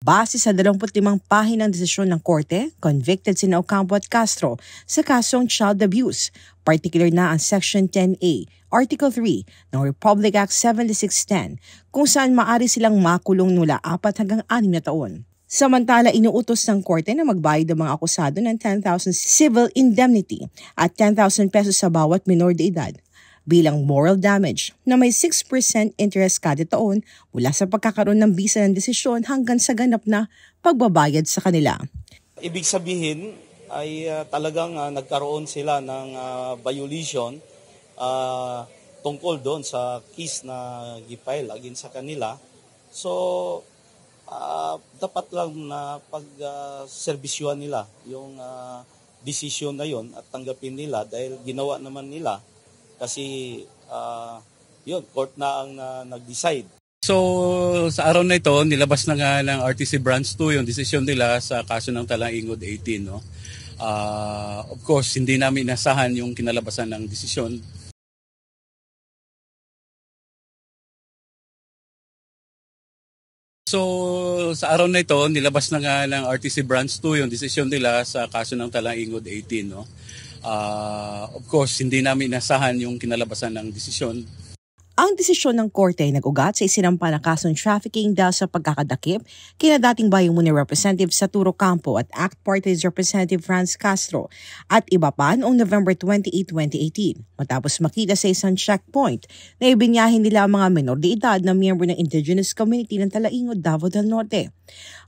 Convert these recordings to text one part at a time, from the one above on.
Base sa 25 pahinang desisyon ng korte, convicted sina Ocampo at Castro sa kasong child abuse, particular na ang Section 10A, Article 3 ng Republic Act 7610 kung saan maaari silang makulong mula 4 hanggang 6 na taon. Samantala, inuutos ng korte na magbayad ang mga akusado ng 10,000 civil indemnity at 10,000 pesos sa bawat minor de edad bilang moral damage na may 6% interest kada taon mula sa pagkakaroon ng bisa ng desisyon hanggang sa ganap na pagbabayad sa kanila. Ibig sabihin ay talagang nagkaroon sila ng violation tungkol doon sa case na gifile against sa kanila. So, dapat lang na pag-serbisyuhan nila yung desisyon na yon at tanggapin nila dahil ginawa naman nila. Kasi yun, court na ang nag-decide. So sa araw na ito, nilabas na nga ng RTC Branch 2 yung desisyon nila sa kaso ng Talaingod 18. No? Of course, hindi namin inasahan yung kinalabasan ng desisyon. So sa araw na ito, nilabas na nga ng RTC Branch 2 yung desisyon nila sa kaso ng Talaingod 18. No? Of course, hindi namin inasahan yung kinalabasan ng desisyon. Ang desisyon ng korte ay nag-ugat sa isinampa na kasong trafficking dahil sa pagkakadakip kina dating Bayong Muni Representative Saturo Campo at ACT Party's Representative Franz Castro at iba pa noong November 28, 2018 matapos makita sa isang checkpoint na ibinyahin nila ang mga menor de edad na miyembro ng indigenous community ng Talaingod, Davao del Norte.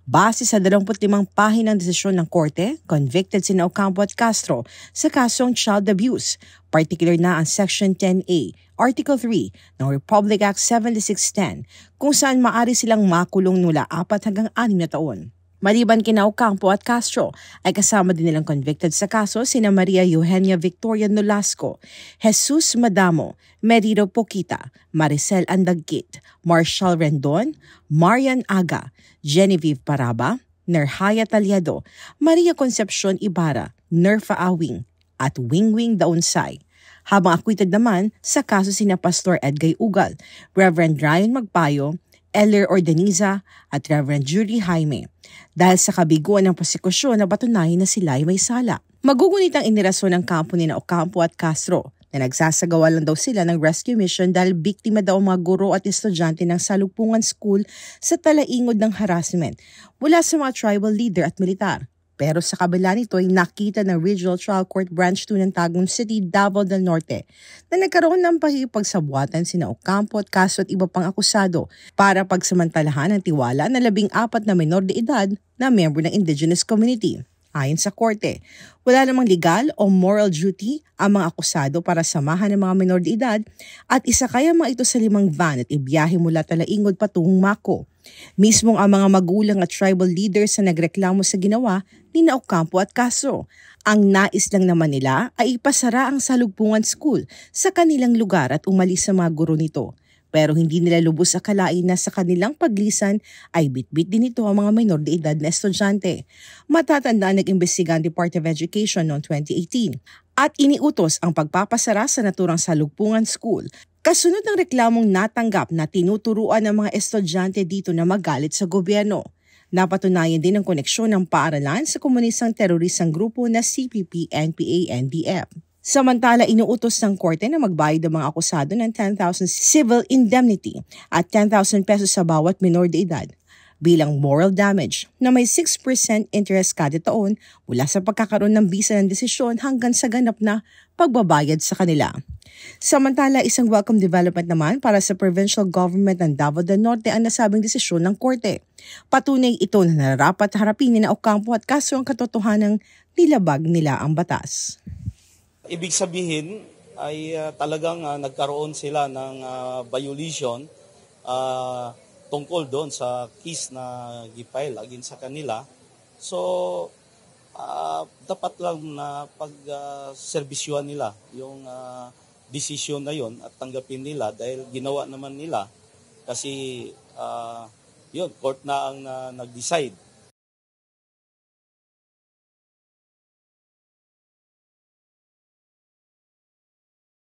Base sa 25 pahinang desisyon ng korte, convicted sina Ocampo at Castro sa kasong child abuse, particular na ang Section 10A, Article 3 ng Republic Act 7610 kung saan maaari silang makulong mula 4 hanggang 6 na taon. Maliban kina Ocampo at Castro ay kasama din nilang convicted sa kaso sina Maria Eugenia Victoria Nolasco, Jesus Madamo, Merito Poquita, Maricel Andagkit, Marshall Rendon, Marian Aga, Genevieve Paraba, Nerhaya Talyado, Maria Concepcion Ibarra, Nerfa Awing, at Wingwing Daunsay. Habang acquitted naman sa kaso sina Pastor Edgay Ugal, Reverend Ryan Magpayo, Eller Ordeniza at Reverend Jury Jaime dahil sa kabiguan ng prosekusyon na patunayan na sila ay may sala. Magugunit ang inirason ng kampo ni Ocampo at Castro na nagsasagawa lang daw sila ng rescue mission dahil biktima daw ang mga guro at estudyante ng Salugpungan School sa Talaingod ng harassment mula sa mga tribal leader at militar. Pero sa kabila nito ay nakita ng Regional Trial Court Branch 2 ng Tagum City, Davao del Norte na nagkaroon ng pakikipagsabuatan sina Ocampo at Castro at iba pang akusado para pagsamantalahan ang tiwala na 14 na menor de edad na miyembro ng indigenous community. Ayon sa korte, wala namang legal o moral duty ang mga akusado para samahan ng mga menor de edad at isakay ang mga ito sa 5 van at ibiyahe mula Talaingod patungong Mako. Mismong ang mga magulang at tribal leaders na nagreklamo sa ginawa ni Ocampo at Castro. Ang nais lang naman nila ay ipasara ang Salugpungan School sa kanilang lugar at umalis sa mga guro nito. Pero hindi nila lubos akalain na sa kanilang paglisan ay bitbit din ito ang mga minor de edad na estudyante. Matatandaan nag-imbestiga ang Department of Education noong 2018 at iniutos ang pagpapasara sa naturang Salugpungan School. Kasunod ng reklamong natanggap na tinuturuan ng mga estudyante dito na magalit sa gobyerno. Napatunayan din ang koneksyon ng paaralan sa komunistang terorisang grupo na CPP-NPA-NDF. Samantala, inuutos ng korte na magbayad ang mga akusado ng 10,000 civil indemnity at 10,000 pesos sa bawat minor de edad bilang moral damage na may 6% interest kada taon mula sa pagkakaroon ng bisa ng desisyon hanggang sa ganap na pagbabayad sa kanila. Samantala, isang welcome development naman para sa provincial government ng Davao del Norte ang nasabing desisyon ng korte. Patunay ito na nararapat harapin ni Ocampo at Castro ang katotohanang nilabag nila ang batas. Ibig sabihin ay talagang nagkaroon sila ng violation tungkol doon sa case na gifile against sa kanila. So, dapat lang na pag-serbisyuhan nila yung desisyon na yon at tanggapin nila dahil ginawa naman nila kasi yun, court na ang nag-decide.